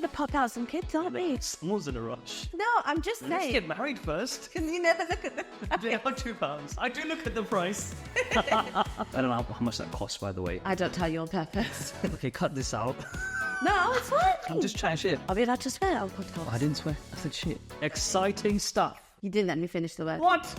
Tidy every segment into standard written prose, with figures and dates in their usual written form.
going to pop out some kids, aren't we? Someone's in a rush. No, I'm just saying. Let's get married first. Can you never look at the... They are £2. I do look at the price. I don't know how much that costs, by the way. I don't tell you on purpose. Okay, cut this out. No, it's fine. I'm just chatting shit. Are we allowed to swear on podcast? I didn't swear. I said shit. Exciting stuff. You didn't let me finish the word. What?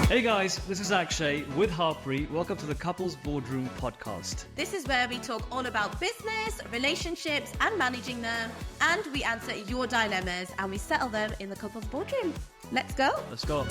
Hey guys, this is Akshay with Harpreet. Welcome to the Couples Boardroom Podcast. This is where we talk all about business, relationships, and managing them. And we answer your dilemmas and we settle them in the couples boardroom. Let's go. Let's go.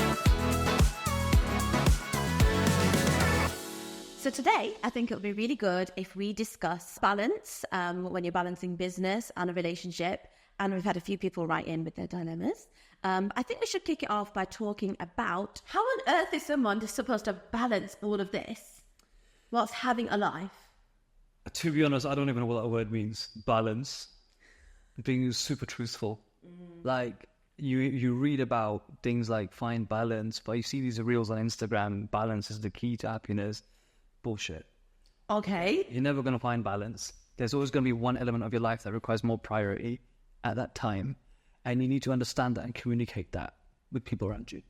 So today, I think it would be really good if we discuss balance when you're balancing business and a relationship. And we've had a few people write in with their dilemmas. I think we should kick it off by talking about how on earth is someone just supposed to balance all of this whilst having a life? To be honest, I don't even know what that word means. Balance. Being super truthful. Like, you read about things like find balance, but you see these reels on Instagram, balance is the key to happiness. Bullshit. Okay. You're never going to find balance. There's always going to be one element of your life that requires more priority at that time. And you need to understand that and communicate that with people around you.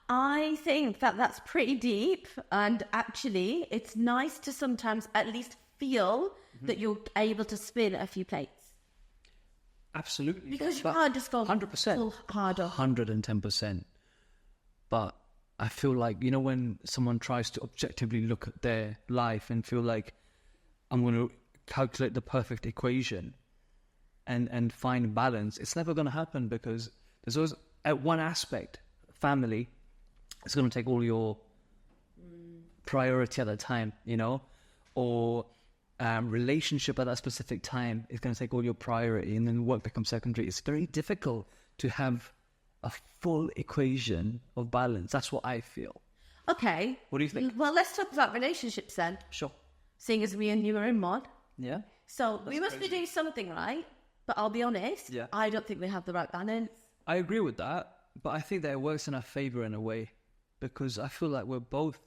I think that that's pretty deep. And actually, it's nice to sometimes at least feel that you're able to spin a few plates. Absolutely. Because you can't just go 100%. full harder. 110%. But I feel like, you know, when someone tries to objectively look at their life and feel like I'm going to calculate the perfect equation and find balance, it's never going to happen because there's always, at one aspect, family, it's going to take all your priority at that time, you know, or relationship at that specific time is going to take all your priority, and then work becomes secondary. It's very difficult to have a full equation of balance. That's what I feel. Okay. What do you think? Well, let's talk about relationships then. Sure. Seeing as me and you are in mod. Yeah. So we must be doing something right. But I'll be honest, I don't think we have the right balance. I agree with that, but I think that it works in our favor in a way, because I feel like we're both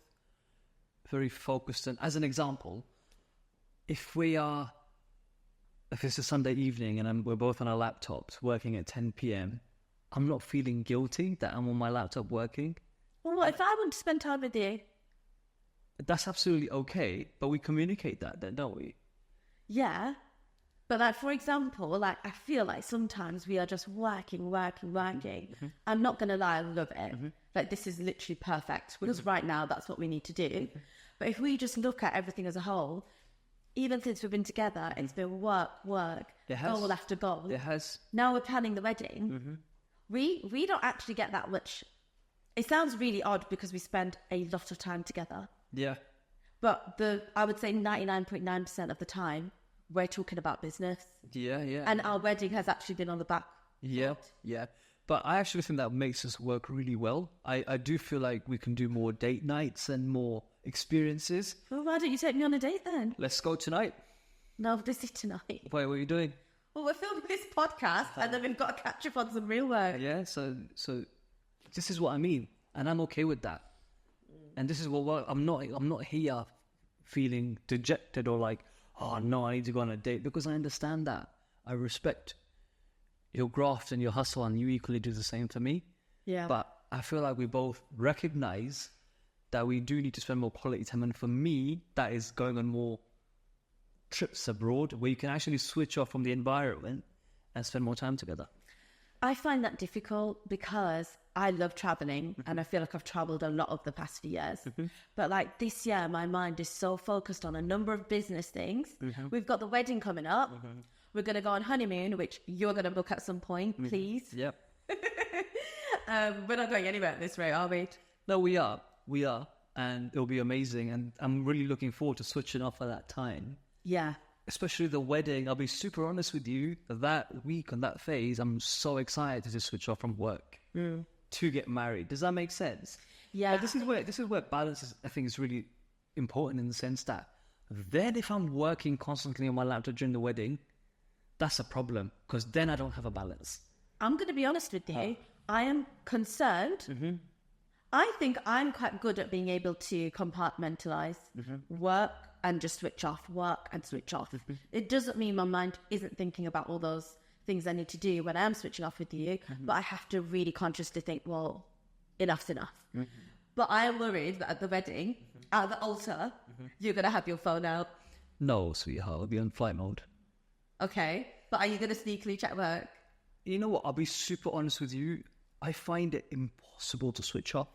very focused. And as an example, if it's a Sunday evening and we're both on our laptops working at 10 p.m., I'm not feeling guilty that I'm on my laptop working. Well, what if I want to spend time with you? That's absolutely okay, but we communicate that then, don't we? Yeah. But like, for example, like I feel like sometimes we are just working. I'm not going to lie, I love it. Like this is literally perfect because right now that's what we need to do. But if we just look at everything as a whole, even since we've been together, it's been work, goal after goal. It has. Now we're planning the wedding. We don't actually get that much. It sounds really odd because we spend a lot of time together. Yeah. But I would say 99.9% of the time, we're talking about business. Yeah. And our wedding has actually been on the back. Yeah. But I actually think that makes us work really well. I do feel like we can do more date nights and more experiences. Well, why don't you take me on a date then? Let's go tonight. No, this is tonight. Wait, what are you doing? Well, we're filming this podcast and then we've got to catch up on some real work. Yeah, so this is what I mean. And I'm okay with that. And this is what I'm not here feeling dejected or like, oh no, I need to go on a date, because I understand that. I respect your graft and your hustle, and you equally do the same for me. Yeah. But I feel like we both recognize that we do need to spend more quality time. And for me, that is going on more trips abroad where you can actually switch off from the environment and spend more time together. I find that difficult because I love traveling and I feel like I've traveled a lot of the past few years. But like this year, my mind is so focused on a number of business things. We've got the wedding coming up. We're going to go on honeymoon, which you're going to book at some point, please. Yep. We're not going anywhere at this rate, are we? No, we are. And it'll be amazing. And I'm really looking forward to switching off at that time. Yeah. Especially the wedding. I'll be super honest with you. That week on that phase, I'm so excited to switch off from work to get married. Does that make sense? Yeah. This is where balance is, I think, is really important, in the sense that then if I'm working constantly on my laptop during the wedding, that's a problem, because then I don't have a balance. I'm going to be honest with you. I am concerned. I think I'm quite good at being able to compartmentalize work, and just switch off, work and switch off. It doesn't mean my mind isn't thinking about all those things I need to do when I'm switching off with you, but I have to really consciously think, well, enough's enough. But I am worried that at the wedding, at the altar, you're going to have your phone out. No, sweetheart, I'll be on flight mode. Okay, but are you going to sneakily check work? You know what? I'll be super honest with you. I find it impossible to switch off.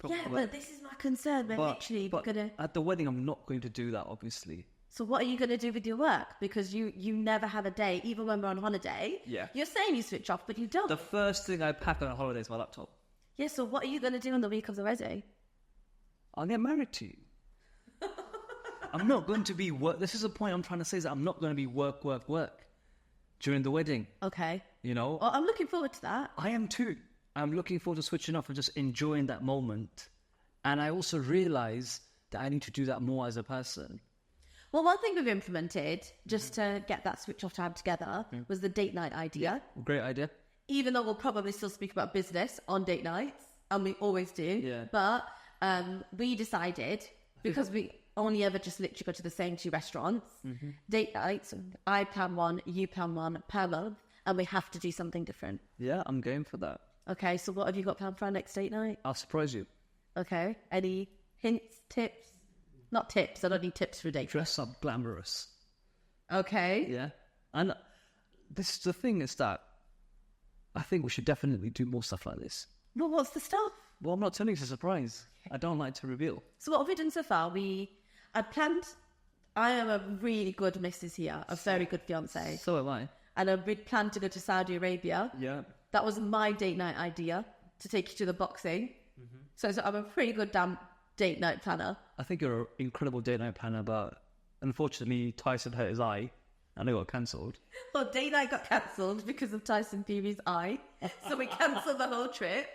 Yeah, but this is my concern. We're literally going to... At the wedding, I'm not going to do that, obviously. So what are you going to do with your work? Because you never have a day, even when we're on holiday. Yeah. You're saying you switch off, but you don't. The first thing I pack on a holiday is my laptop. Yeah, so what are you going to do on the week of the wedding? I'll get married to you. I'm not going to be work. This is the point I'm trying to say, is that I'm not going to be work during the wedding. Okay. You know? Well, I'm looking forward to that. I am too. I'm looking forward to switching off and just enjoying that moment. And I also realise that I need to do that more as a person. Well, one thing we've implemented, just to get that switch off time together, was the date night idea. Yeah, great idea. Even though we'll probably still speak about business on date nights, and we always do. Yeah. But we decided, because we only ever just literally go to the same 2 restaurants, date nights, I plan one, you plan one per month, and we have to do something different. Yeah, I'm game for that. Okay, so what have you got planned for our next date night? I'll surprise you. Okay, any hints, tips? Not tips, I don't need tips for a date. Dress up glamorous. Okay. Yeah. And this the thing is that I think we should definitely do more stuff like this. Well, what's the stuff? Well, I'm not telling you, it's a surprise. I don't like to reveal. So what have we done so far? I am a really good missus here, a very good fiancée. So am I. And we'd planned to go to Saudi Arabia. Yeah. That was my date night idea, to take you to the boxing. So I'm a pretty good damn date night planner. I think you're an incredible date night planner, but unfortunately Tyson hurt his eye and it got cancelled. Well, date night got cancelled because of Tyson Fury's eye. So we cancelled the whole trip.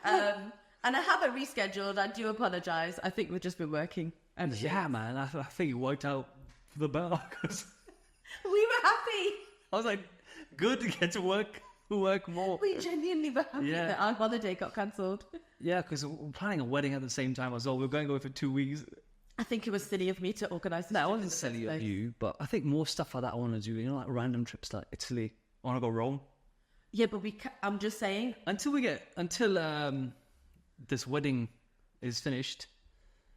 And I haven't rescheduled. I do apologise. I think we've just been working. And yeah, man, I think you worked out for the better. We were happy. I was like, good to get to work more. We genuinely were happy Yeah. that our holiday got cancelled. Yeah, because we're planning a wedding at the same time as well. We're going away for 2 weeks. I think it was silly of me to organise this. No, I trip wasn't in the first silly of place. you, but I think more stuff like that I want to do. You know, like random trips like Italy. I want to go Rome. Yeah, but I'm just saying. Until this wedding is finished.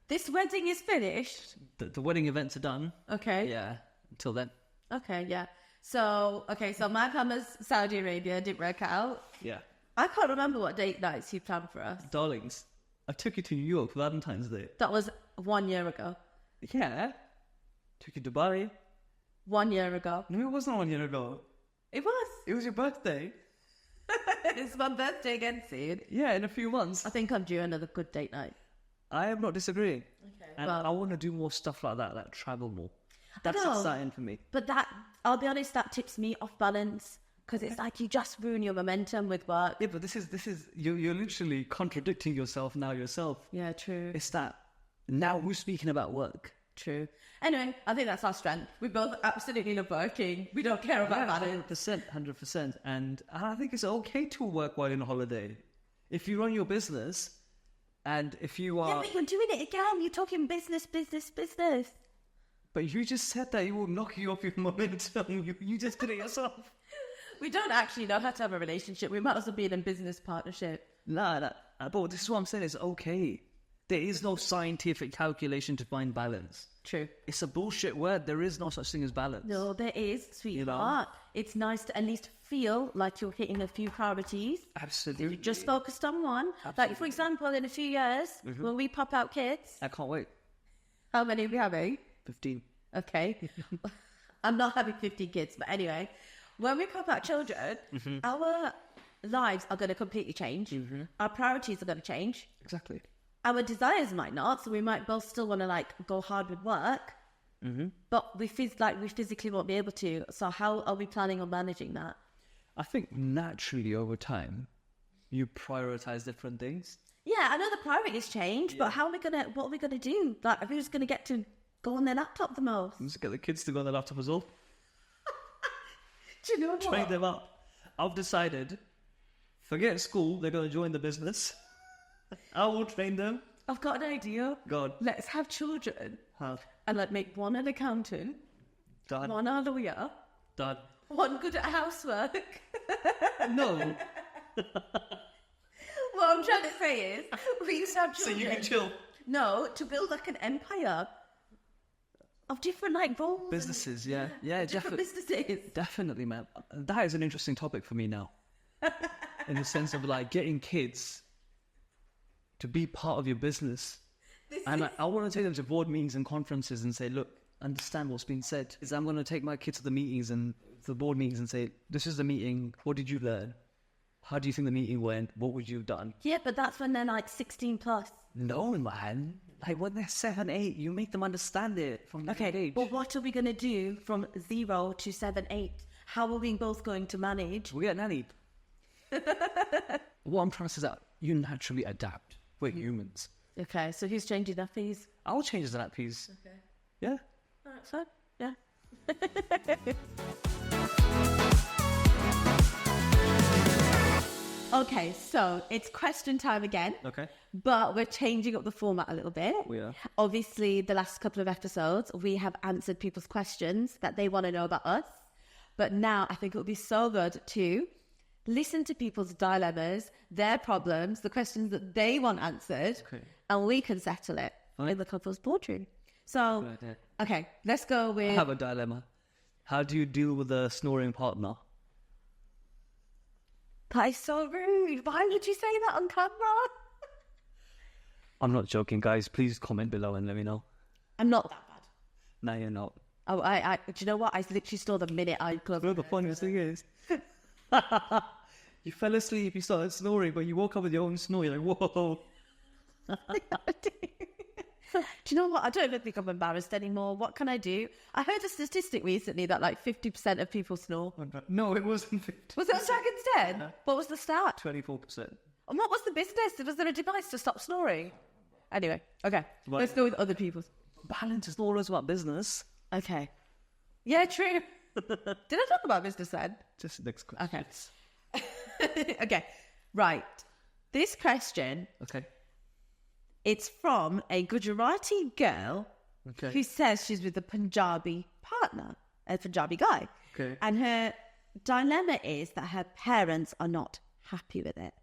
This wedding is finished. The wedding events are done. Okay. Yeah, until then. Okay, yeah. So my plan was Saudi Arabia, didn't work out. Yeah. I can't remember what date nights you planned for us. Darlings, I took you to New York for Valentine's Day. That was 1 year ago. Yeah. Took you to Dubai. 1 year ago. No, it wasn't 1 year ago. It was. It was your birthday. It's my birthday again soon. Yeah, in a few months. I think I'm due another good date night. I am not disagreeing. Okay. And Well, I want to do more stuff like that, like travel more. That's know. exciting for me. but I'll be honest, that tips me off balance. Because it's like you just ruin your momentum with work. Yeah, but this is you're literally contradicting yourself now yourself. Yeah, true. It's that now we're speaking about work. True. Anyway, I think that's our strength. We both absolutely love working. We don't care about balance. 100%. And I think it's okay to work while on holiday. If you run your business and if you are... Yeah, but you're doing it again. You're talking business. But you just said that it will knock you off your momentum. You just did it yourself. We don't actually know how to have a relationship. We might as well be in a business partnership. Nah, but this is what I'm saying. It's okay. There is no scientific calculation to find balance. True. It's a bullshit word. There is no such thing as balance. No, there is, sweetheart. It's nice to at least feel like you're hitting a few priorities. Absolutely. You just focused on one. Like, for example, in a few years, when we pop out kids, I can't wait. how many are we having? 15. Okay. I'm not having 15 kids, but anyway, when we pop out children, our lives are going to completely change. Our priorities are going to change. Exactly. Our desires might not, so we might both still want to go hard with work, but we physically won't be able to. So how are we planning on managing that? I think naturally over time, you prioritize different things. Yeah, I know the priorities change, but what are we gonna do? Like, who's gonna get to go on their laptop the most? Just get the kids to go on the laptop as well. Do you know what? Train them up. I've decided, forget school, they're going to join the business. I will train them. I've got an idea. God. Let's have children Huh. and like make one an accountant, Done. one a lawyer, Done. one good at housework. No. What I'm trying to say is, we used to have So children. you can chill. No, to build like an empire of different like roles. and Businesses, yeah. Yeah, different businesses. definitely, man. That is an interesting topic for me now. In the sense of like getting kids to be part of your business. And I want to take them to board meetings and conferences and say, look, understand what's being said. Is I'm going to take my kids to the meetings and the board meetings and say, this is the meeting. What did you learn? How do you think the meeting went? What would you have done? Yeah, but that's when they're like 16 plus. No, man. Like when they're 7, 8, you make them understand it from that Okay, age. but what are we going to do from 0 to 7, 8? How are we both going to manage? We get nanny. What I'm trying to say is that you naturally adapt. We're humans. Okay, so who's changing that, please? I'll change the nappies. Okay. Yeah. All right, fine. Yeah. Okay, so it's question time again. Okay. But we're changing up the format a little bit. We are. Obviously, the last couple of episodes, we have answered people's questions that they want to know about us. But now I think it would be so good to listen to people's dilemmas, their problems, the questions that they want answered, and we can settle it in the couple's boardroom. So, okay, let's go I with... have a dilemma. How do you deal with a snoring partner? That is so rude. Why would you say that on camera? I'm not joking, guys. Please comment below and let me know. I'm not that bad. No, you're not. Oh, do you know what? I literally saw the minute I closed Well, the funniest thing is, you fell asleep, you started snoring, but you woke up with your own snore. You're like, whoa. Do you know what? I don't even think I'm embarrassed anymore. What can I do? I heard a statistic recently that like 50% of people snore. No, it wasn't 50. Was it on Dragon's Den? What was the stat? 24%. And what was the business? Was there a device to stop snoring? Anyway, okay. Let's go with other people's. Balance is always about business. Okay. Yeah, true. Did I talk about business then? Just next question. Okay. Okay. Right. This question, Okay. it's from a Gujarati girl Okay. who says she's with a Punjabi partner, a Punjabi guy. Okay. And her dilemma is that her parents are not happy with it.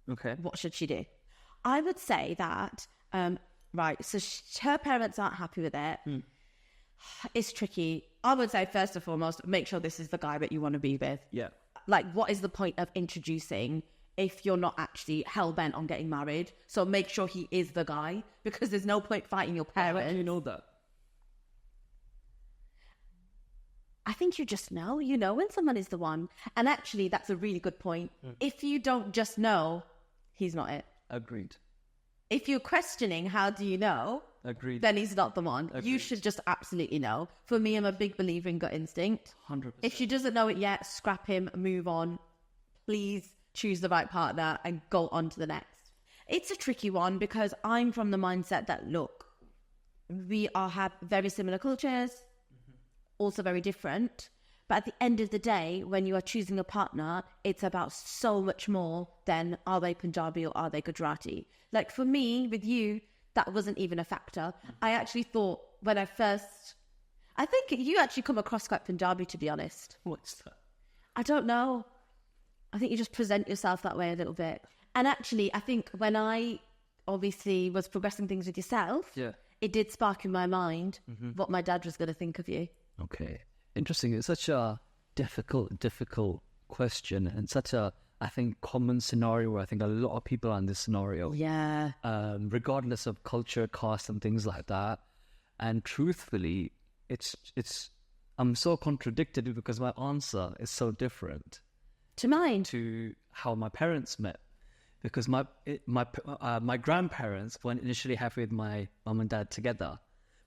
Okay. What should she do? I would say that, right, so her parents aren't happy with it. It's tricky. I would say, first and foremost, make sure this is the guy that you want to be with. Yeah. Like, what is the point of introducing if you're not actually hell-bent on getting married? So make sure he is the guy, because there's no point fighting your parents. How do you know that? I think you just know. You know when someone is the one. And actually, that's a really good point. If you don't just know, he's not it. Agreed. If you're questioning, how do you know? Agreed. Then he's not the one. You Agreed. should just absolutely know. For me, I'm a big believer in gut instinct. 100%. If she doesn't know it yet, scrap him, move on. Please choose the right partner and go on to the next. It's a tricky one because I'm from the mindset that, look, we have very similar cultures, also very different. But at the end of the day, when you are choosing a partner, it's about so much more than are they Punjabi or are they Gujarati. Like for me, with you, that wasn't even a factor. I actually thought when I think you actually come across quite Punjabi, to be honest. What's that? I don't know. I think you just present yourself that way a little bit. And actually, I think when I obviously was progressing things with yourself, Yeah. it did spark in my mind what my dad was going to think of you. Okay. Interesting. It's such a difficult question and such a, I think, common scenario where I think a lot of people are in this scenario. Yeah. Regardless of culture, caste and things like that. And truthfully, I'm so contradicted because my answer is so different To mine. to how my parents met. Because my grandparents weren't initially happy with my mum and dad together.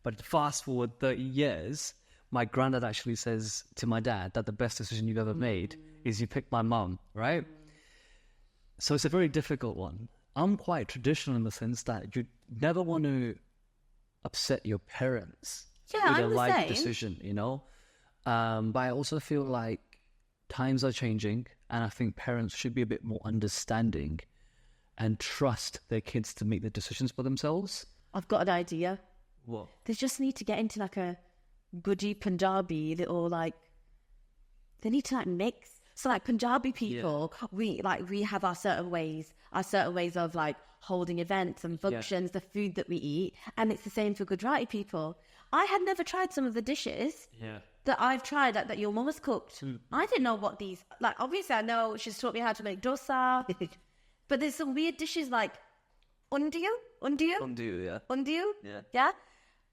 But fast forward 30 years, my granddad actually says to my dad that the best decision you've ever made is you picked my mum, right? So it's a very difficult one. I'm quite traditional in the sense that you never want to upset your parents Yeah, with a I'm the life same. decision, you know? But I also feel like times are changing and I think parents should be a bit more understanding and trust their kids to make the decisions for themselves. I've got an idea. What? They just need to get into like a goody Punjabi little like. They need to like mix. So like Punjabi people, we have our certain ways of like holding events and functions, the food that we eat, and it's the same for Gujarati people. I had never tried some of the dishes that I've tried that your mum has cooked. I didn't know what these like. Obviously, I know she's taught me how to make dosa, but there's some weird dishes like undiyu, yeah.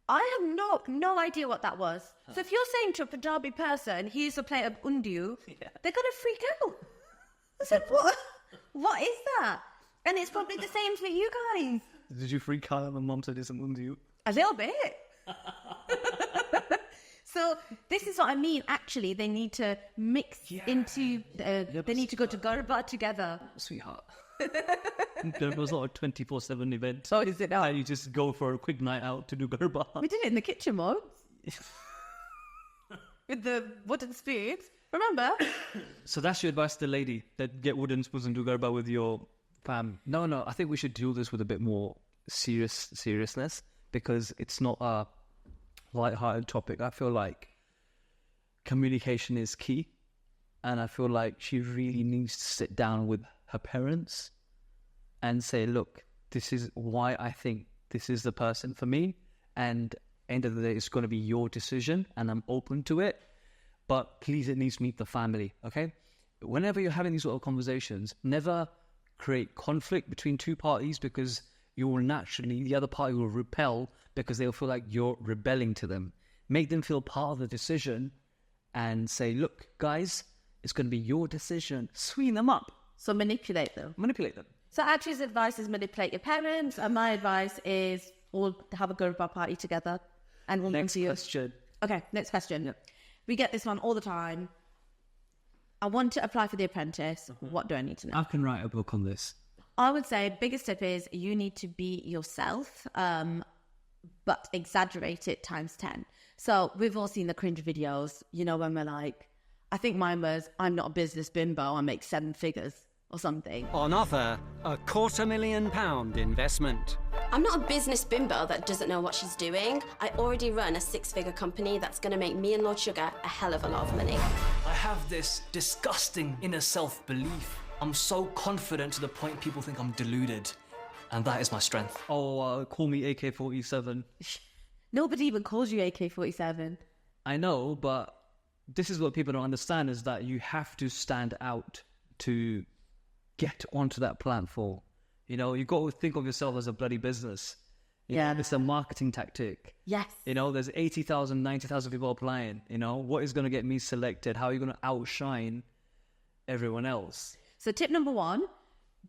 I have no idea what that was. So if you're saying to a Punjabi person, here's a plate of undiyu, they're going to freak out. I said, what? What is that? And it's probably the same for you guys. Did you freak out when mum said it's an undiyu? A little bit. So this is what I mean. Actually, they need to mix into, they need to go to Garba together. Sweetheart. Garba's not a 24/7 event. So is it now? You just go for a quick night out to do Garba. We did it in the kitchen, Mom. With the wooden spoons. Remember? So that's your advice to the lady, that get wooden spoons and do Garba with your fam. No, I think we should do this with a bit more seriousness, because it's not a light-hearted topic. I feel like communication is key, and I feel like she really needs to sit down with her parents and say, look, this is why I think this is the person for me, and end of the day, it's going to be your decision, and I'm open to it, but please, it needs to meet the family, okay? Whenever you're having these sort of conversations, never create conflict between two parties, because you will naturally, the other party will repel, because they'll feel like you're rebelling to them. Make them feel part of the decision and say, look, guys, it's going to be your decision. Sweeten them up. So manipulate them. So Atri's advice is manipulate your parents, and my advice is all have a Garba party together. And we'll Next question. Okay, next question. Yep. We get this one all the time. I want to apply for The Apprentice. What do I need to know? I can write a book on this. I would say biggest tip is you need to be yourself, but exaggerate it times 10. So we've all seen the cringe videos, you know, when we're like, I think mine was, I'm not a business bimbo, I make 7 figures or something. On offer, a £250,000 investment. I'm not a business bimbo that doesn't know what she's doing. I already run a 6-figure company that's going to make me and Lord Sugar a hell of a lot of money. I have this disgusting inner self-belief. I'm so confident to the point people think I'm deluded. And that is my strength. Oh, call me AK-47. Nobody even calls you AK-47. I know, but this is what people don't understand, is that you have to stand out to get onto that platform. You know, you got to think of yourself as a bloody business. You know, it's a marketing tactic. Yes. You know, there's 80,000, 90,000 people applying. You know, what is going to get me selected? How are you going to outshine everyone else? So tip number 1,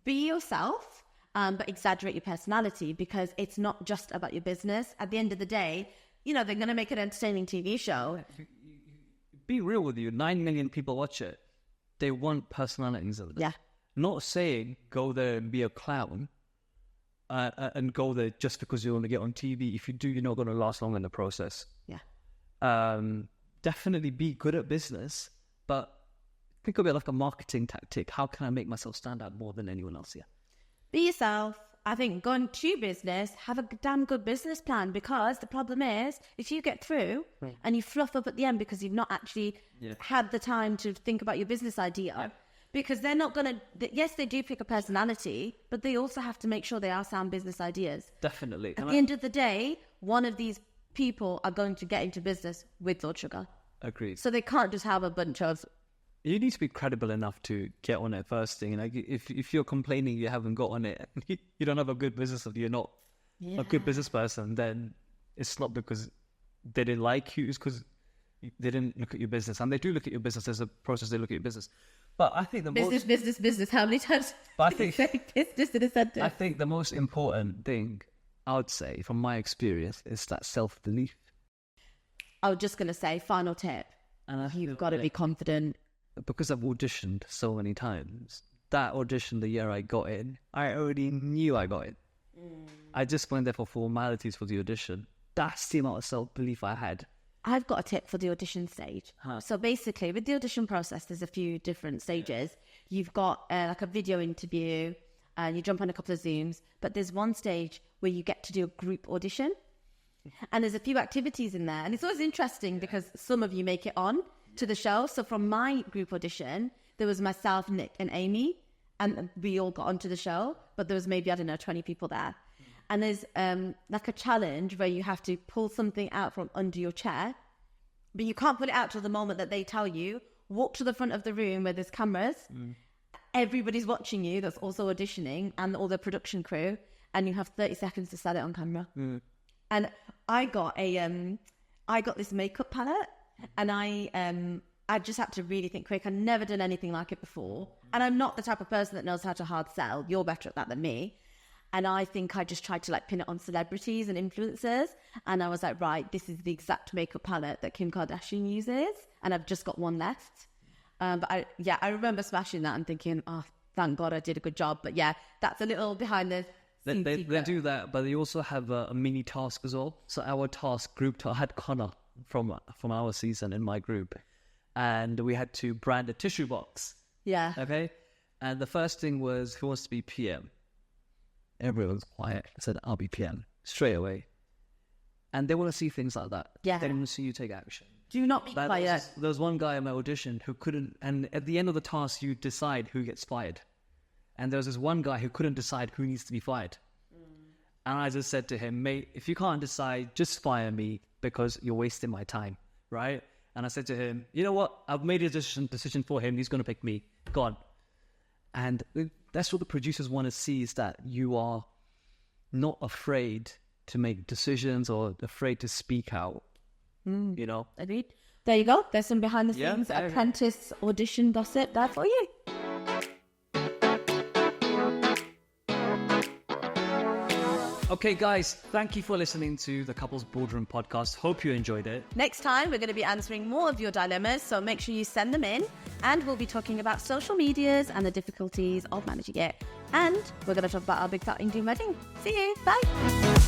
be yourself, but exaggerate your personality, because it's not just about your business. At the end of the day, you know, they're going to make an entertaining TV show. Be real with you. 9 million people watch it. They want personalities of it. Yeah. Not saying go there and be a clown and go there just because you want to get on TV. If you do, you're not going to last long in the process. Yeah. Definitely be good at business, but think of it like a marketing tactic. How can I make myself stand out more than anyone else here? Be yourself. I think going to business, have a damn good business plan, because the problem is if you get through and you fluff up at the end because you've not actually had the time to think about your business idea, because they're not going to, yes, they do pick a personality, but they also have to make sure they are sound business ideas. Definitely. At the end of the day, one of these people are going to get into business with Lord Sugar. Agreed. So they can't just have a bunch of... You need to be credible enough to get on it first thing. Like if you're complaining you haven't got on it, you don't have a good business, if you're not a good business person, then it's not because they didn't like you, it's because they didn't look at your business. And they do look at your business. There's a process they look at your business. But I think the business. How many times? But I think business in a sentence. I think the most important thing I would say, from my experience, is that self-belief. I was just going to say, final tip. And you've got to be confident. Because I've auditioned so many times, that audition the year I got in, I already knew I got it. I just went there for formalities for the audition. That's the amount of self-belief I had. I've got a tip for the audition stage. So basically, with the audition process, there's a few different stages. You've got like a video interview, and you jump on a couple of Zooms. But there's one stage where you get to do a group audition. And there's a few activities in there. And it's always interesting because some of you make it on to the show. So from my group audition, there was myself, Nick and Amy, and we all got onto the show. But there was maybe, 20 people there. And there's like a challenge where you have to pull something out from under your chair, but you can't put it out till the moment that they tell you. Walk to the front of the room where there's cameras. Everybody's watching you that's also auditioning, and all the production crew, and you have 30 seconds to set it on camera. And I got this makeup palette, and I just had to really think quick. I'd never done anything like it before, and I'm not the type of person that knows how to hard sell. You're better at that than me. And I think I just tried to like pin it on celebrities and influencers. And I was like, right, this is the exact makeup palette that Kim Kardashian uses. And I've just got one left. But I remember smashing that and thinking, oh, thank God I did a good job. But yeah, that's a little behind the scenes. They do that, but they also have a mini task as well. So our task group, I had Connor from our season in my group. And we had to brand a tissue box. Yeah. Okay. And the first thing was, who wants to be PM? Everyone's quiet. I said, I'll be PM straight away. And they want to see things like that. Yeah. They want to see you take action. Do not be quiet. There was one guy in my audition who couldn't, and at the end of the task, you decide who gets fired. And there was this one guy who couldn't decide who needs to be fired. And I just said to him, mate, if you can't decide, just fire me because you're wasting my time, right? And I said to him, you know what? I've made a decision for him. He's going to pick me. Go on. And that's what the producers want to see, is that you are not afraid to make decisions or afraid to speak out, you know? Agreed. There you go. There's some behind the Yeah, scenes there you go. apprentice audition gossip there for you. Okay, guys, thank you for listening to the Couples Boardroom podcast. Hope you enjoyed it. Next time, we're going to be answering more of your dilemmas, so make sure you send them in. And we'll be talking about social medias and the difficulties of managing it. And we're going to talk about our big fat Indian wedding. See you. Bye.